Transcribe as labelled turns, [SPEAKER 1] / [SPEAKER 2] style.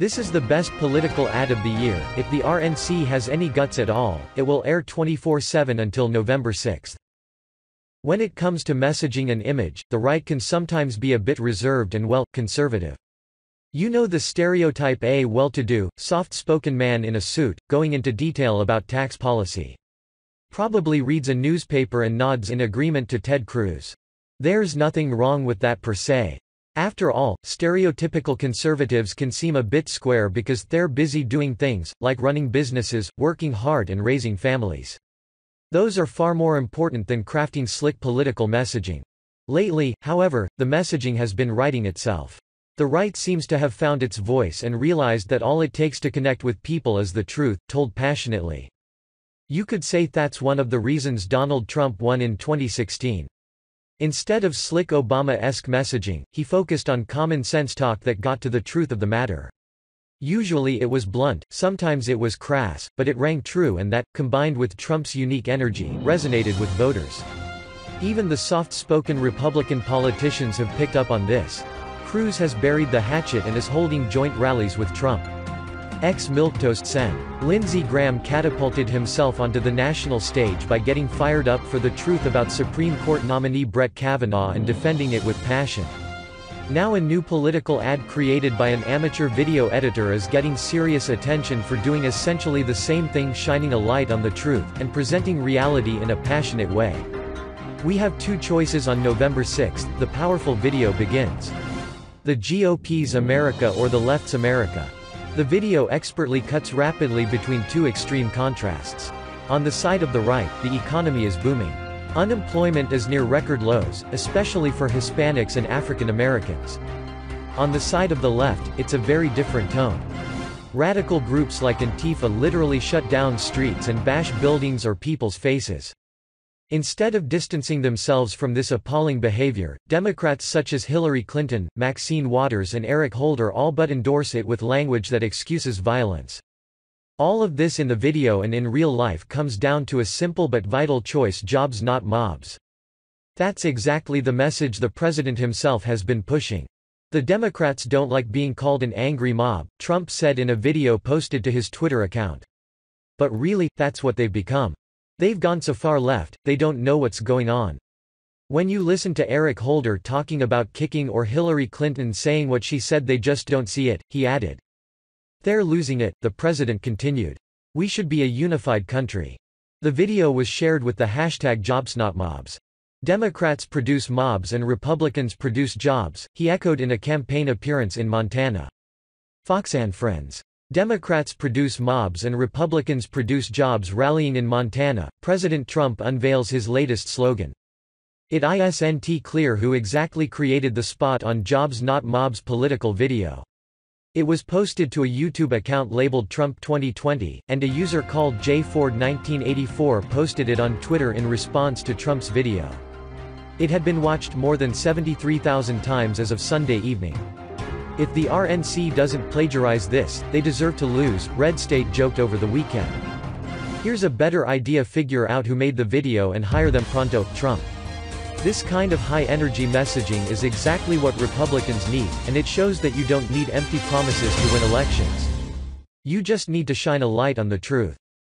[SPEAKER 1] This is the best political ad of the year. If the RNC has any guts at all, it will air 24/7 until November 6. When it comes to messaging and image, the right can sometimes be a bit reserved and conservative. You know the stereotype: a well-to-do, soft-spoken man in a suit, going into detail about tax policy. Probably reads a newspaper and nods in agreement to Ted Cruz. There's nothing wrong with that per se. After all, stereotypical conservatives can seem a bit square because they're busy doing things, like running businesses, working hard and raising families. Those are far more important than crafting slick political messaging. Lately, however, the messaging has been writing itself. The right seems to have found its voice and realized that all it takes to connect with people is the truth, told passionately. You could say that's one of the reasons Donald Trump won in 2016. Instead of slick Obama-esque messaging, he focused on common-sense talk that got to the truth of the matter. Usually it was blunt, sometimes it was crass, but it rang true, and that, combined with Trump's unique energy, resonated with voters. Even the soft-spoken Republican politicians have picked up on this. Cruz has buried the hatchet and is holding joint rallies with Trump. Ex-milquetoast Sen. Lindsey Graham catapulted himself onto the national stage by getting fired up for the truth about Supreme Court nominee Brett Kavanaugh and defending it with passion. Now a new political ad created by an amateur video editor is getting serious attention for doing essentially the same thing, shining a light on the truth, and presenting reality in a passionate way. We have two choices on November 6, the powerful video begins. The GOP's America or the left's America. The video expertly cuts rapidly between two extreme contrasts. On the side of the right, the economy is booming. Unemployment is near record lows, especially for Hispanics and African Americans. On the side of the left, it's a very different tone. Radical groups like Antifa literally shut down streets and bash buildings or people's faces. Instead of distancing themselves from this appalling behavior, Democrats such as Hillary Clinton, Maxine Waters and Eric Holder all but endorse it with language that excuses violence. All of this in the video and in real life comes down to a simple but vital choice: jobs not mobs. That's exactly the message the president himself has been pushing. The Democrats don't like being called an angry mob, Trump said in a video posted to his Twitter account. But really, that's what they've become. They've gone so far left, they don't know what's going on. When you listen to Eric Holder talking about kicking or Hillary Clinton saying what she said, they just don't see it, he added. They're losing it, the president continued. We should be a unified country. The video was shared with the hashtag #JobsNotMobs. Democrats produce mobs and Republicans produce jobs, he echoed in a campaign appearance in Montana. Fox and Friends. Democrats produce mobs and Republicans produce jobs. Rallying in Montana, President Trump unveils his latest slogan. It isn't clear who exactly created the spot on Jobs Not Mobs political video. It was posted to a YouTube account labeled Trump 2020, and a user called JFord1984 posted it on Twitter in response to Trump's video. It had been watched more than 73,000 times as of Sunday evening. If the RNC doesn't plagiarize this, they deserve to lose, Red State joked over the weekend. Here's a better idea: figure out who made the video and hire them pronto, Trump. This kind of high-energy messaging is exactly what Republicans need, and it shows that you don't need empty promises to win elections. You just need to shine a light on the truth.